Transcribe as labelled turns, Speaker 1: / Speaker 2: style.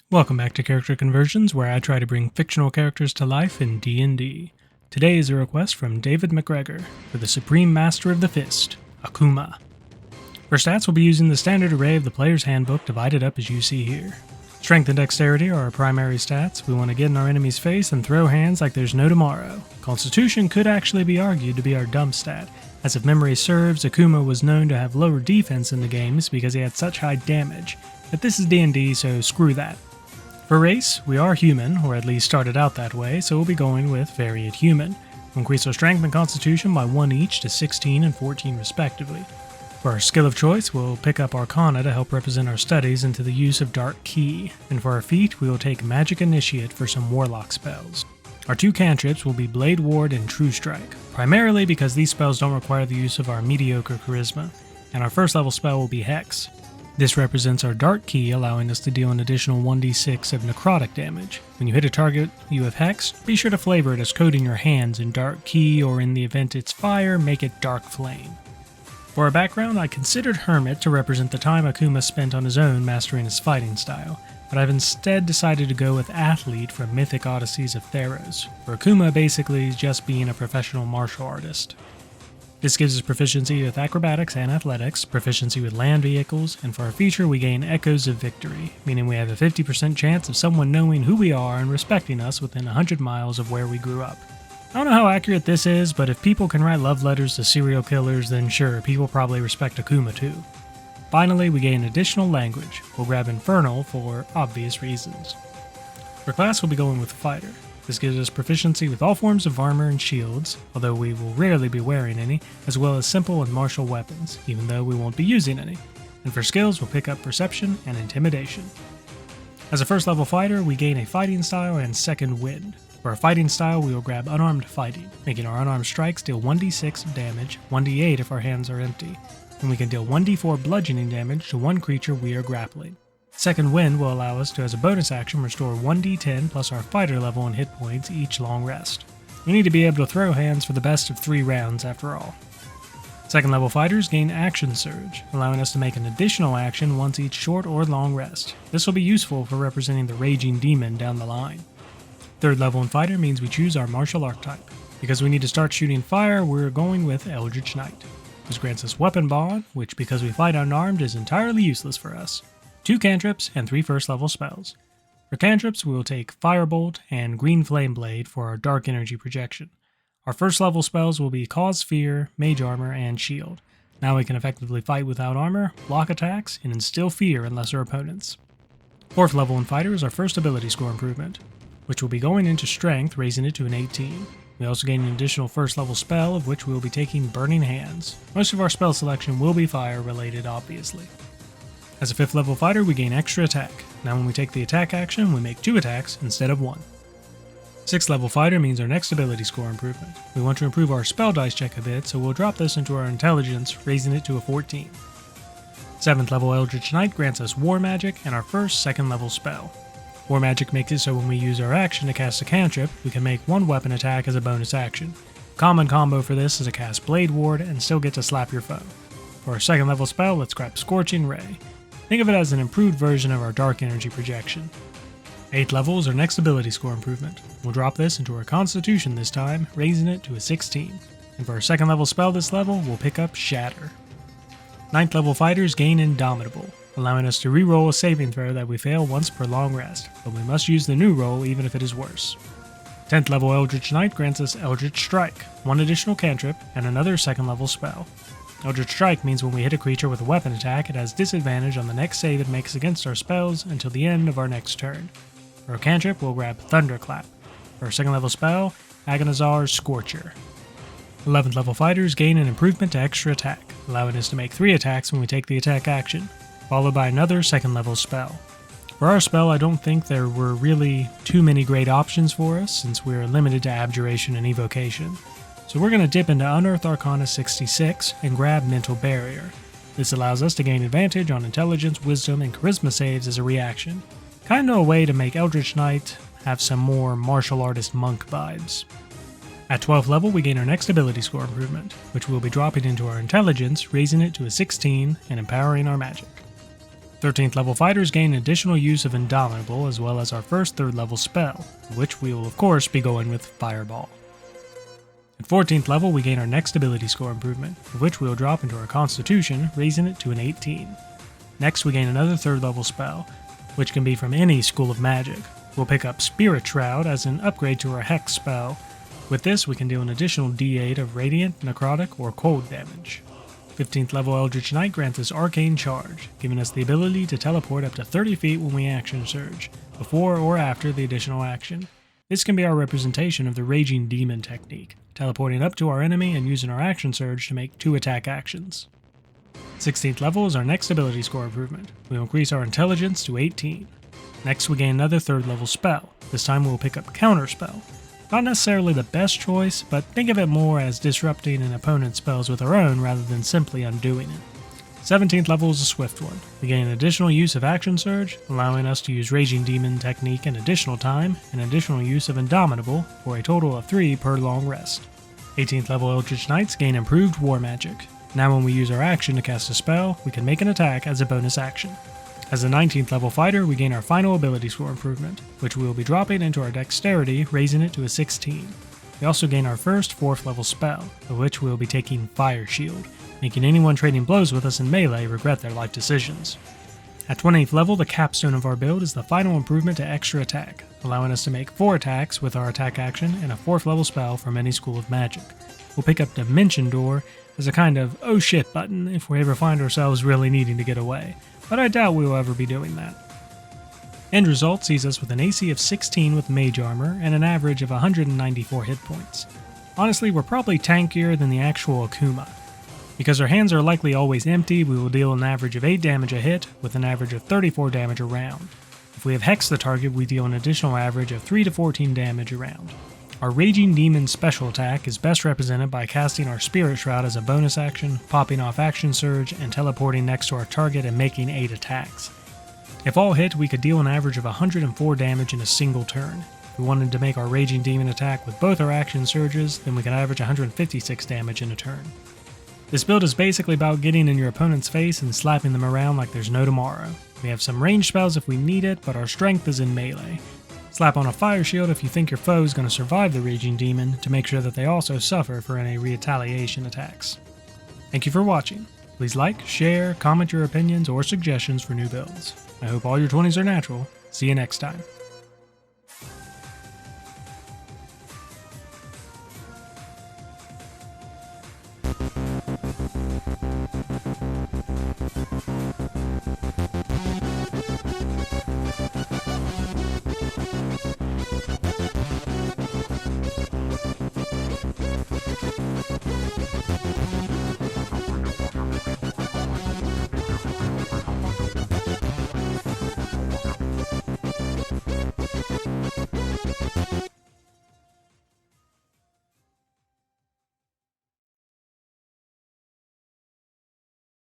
Speaker 1: Welcome back to Character Conversions, where I try to bring fictional characters to life in D&D. Today is a request from David McGregor for the Supreme Master of the Fist, Akuma. For stats, we'll be using the standard array of the Player's Handbook divided up as you see here. Strength and Dexterity are our primary stats. We want to get in our enemy's face and throw hands like there's no tomorrow. Constitution could actually be argued to be our dump stat, as if memory serves, Akuma was known to have lower defense in the games because he had such high damage. But this is D&D, so screw that. For race, we are human, or at least started out that way, so we'll be going with Variant Human. We'll increase our Strength and Constitution by 1 each to 16 and 14 respectively. For our skill of choice, we'll pick up Arcana to help represent our studies into the use of Dark Key, and for our feat, we will take Magic Initiate for some Warlock spells. Our 2 cantrips will be Blade Ward and True Strike, primarily because these spells don't require the use of our mediocre Charisma, and our first level spell will be Hex. This represents our Dark Key, allowing us to deal an additional 1d6 of necrotic damage. When you hit a target you have hexed, be sure to flavor it as coating your hands in Dark Key, or in the event it's fire, make it Dark Flame. For our background, I considered Hermit to represent the time Akuma spent on his own mastering his fighting style, but I've instead decided to go with Athlete from Mythic Odysseys of Theros, for Akuma basically just being a professional martial artist. This gives us proficiency with acrobatics and athletics, proficiency with land vehicles, and for our feature we gain Echoes of Victory, meaning we have a 50% chance of someone knowing who we are and respecting us within 100 miles of where we grew up. I don't know how accurate this is, but if people can write love letters to serial killers, then sure, people probably respect Akuma too. Finally, we gain additional language. We'll grab Infernal for obvious reasons. For class, we'll be going with Fighter. This gives us proficiency with all forms of armor and shields, although we will rarely be wearing any, as well as simple and martial weapons, even though we won't be using any. And for skills, we'll pick up Perception and Intimidation. As a first level fighter, we gain a fighting style and second wind. For our fighting style, we will grab Unarmed Fighting, making our unarmed strikes deal 1d6 of damage, 1d8 if our hands are empty, and we can deal 1d4 bludgeoning damage to one creature we are grappling. Second Wind will allow us to, as a bonus action, restore 1d10 plus our fighter level and hit points each long rest. We need to be able to throw hands for the best of 3 rounds after all. Second level fighters gain Action Surge, allowing us to make an additional action once each short or long rest. This will be useful for representing the Raging Demon down the line. Third level in fighter means we choose our martial archetype. Because we need to start shooting fire, we're going with Eldritch Knight. This grants us Weapon Bond, which because we fight unarmed is entirely useless for us. 2 cantrips and 3 first level spells. For cantrips, we will take Firebolt and Green Flame Blade for our dark energy projection. Our first level spells will be Cause Fear, Mage Armor, and Shield. Now we can effectively fight without armor, block attacks, and instill fear in lesser opponents. 4th level in fighter is our first ability score improvement, which will be going into Strength, raising it to an 18. We also gain an additional first level spell, of which we will be taking Burning Hands. Most of our spell selection will be fire related, obviously. As a 5th level fighter, we gain extra attack. Now when we take the attack action, we make 2 attacks instead of 1. 6th level fighter means our next ability score improvement. We want to improve our spell dice check a bit, so we'll drop this into our intelligence, raising it to a 14. 7th level Eldritch Knight grants us War Magic and our first 2nd level spell. War Magic makes it so when we use our action to cast a cantrip, we can make 1 weapon attack as a bonus action. Common combo for this is to cast Blade Ward and still get to slap your foe. For our 2nd level spell, let's grab Scorching Ray. Think of it as an improved version of our dark energy projection. 8th level is our next ability score improvement. We'll drop this into our Constitution this time, raising it to a 16. And for our 2nd level spell this level, we'll pick up Shatter. 9th level fighters gain Indomitable, allowing us to re-roll a saving throw that we fail once per long rest, but we must use the new roll even if it is worse. 10th level Eldritch Knight grants us Eldritch Strike, 1 additional cantrip, and another 2nd level spell. Eldritch Strike means when we hit a creature with a weapon attack, it has disadvantage on the next save it makes against our spells until the end of our next turn. For our cantrip, we'll grab Thunderclap. For our 2nd level spell, Agonizar's Scorcher. 11th level fighters gain an improvement to extra attack, allowing us to make 3 attacks when we take the attack action, followed by another 2nd level spell. For our spell, I don't think there were really too many great options for us, since we are limited to Abjuration and Evocation. So we're going to dip into Unearthed Arcana 66 and grab Mental Barrier. This allows us to gain advantage on Intelligence, Wisdom, and Charisma saves as a reaction. Kinda a way to make Eldritch Knight have some more martial artist monk vibes. At 12th level, we gain our next ability score improvement, which we'll be dropping into our Intelligence, raising it to a 16 and empowering our magic. 13th level fighters gain additional use of Indomitable as well as our first 3rd level spell, which we will of course be going with Fireball. At 14th level we gain our next ability score improvement, of which we will drop into our Constitution, raising it to an 18. Next we gain another 3rd level spell, which can be from any school of magic. We'll pick up Spirit Shroud as an upgrade to our Hex spell. With this we can deal an additional D8 of Radiant, Necrotic, or Cold damage. 15th level Eldritch Knight grants us Arcane Charge, giving us the ability to teleport up to 30 feet when we action surge, before or after the additional action. This can be our representation of the Raging Demon technique, teleporting up to our enemy and using our action surge to make 2 attack actions. 16th level is our next ability score improvement. We will increase our intelligence to 18. Next we gain another 3rd level spell. This time we will pick up Counter Spell. Not necessarily the best choice, but think of it more as disrupting an opponent's spells with our own rather than simply undoing it. 17th level is a swift one. We gain additional use of Action Surge, allowing us to use Raging Demon technique an additional time, and additional use of Indomitable for a total of 3 per long rest. 18th level Eldritch Knights gain improved War Magic. Now when we use our action to cast a spell, we can make an attack as a bonus action. As a 19th level fighter, we gain our final ability score improvement, which we will be dropping into our Dexterity, raising it to a 16. We also gain our first 4th level spell, of which we will be taking Fire Shield, making anyone trading blows with us in melee regret their life decisions. At 20th level, the capstone of our build is the final improvement to Extra Attack, allowing us to make 4 attacks with our attack action and a 4th level spell from any school of magic. We'll pick up Dimension Door as a kind of oh shit button if we ever find ourselves really needing to get away, but I doubt we will ever be doing that. End result sees us with an AC of 16 with Mage Armor and an average of 194 hit points. Honestly, we're probably tankier than the actual Akuma. Because our hands are likely always empty, we will deal an average of 8 damage a hit, with an average of 34 damage a round. If we have hexed the target, we deal an additional average of 3 to 14 damage a round. Our Raging Demon special attack is best represented by casting our Spirit Shroud as a bonus action, popping off Action Surge, and teleporting next to our target and making 8 attacks. If all hit, we could deal an average of 104 damage in a single turn. If we wanted to make our Raging Demon attack with both our Action Surges, then we could average 156 damage in a turn. This build is basically about getting in your opponent's face and slapping them around like there's no tomorrow. We have some range spells if we need it, but our strength is in melee. Slap on a Fire Shield if you think your foe is going to survive the Raging Demon, to make sure that they also suffer for any retaliation attacks. Thank you for watching. Please like, share, comment your opinions or suggestions for new builds. I hope all your 20s are natural. See you next time.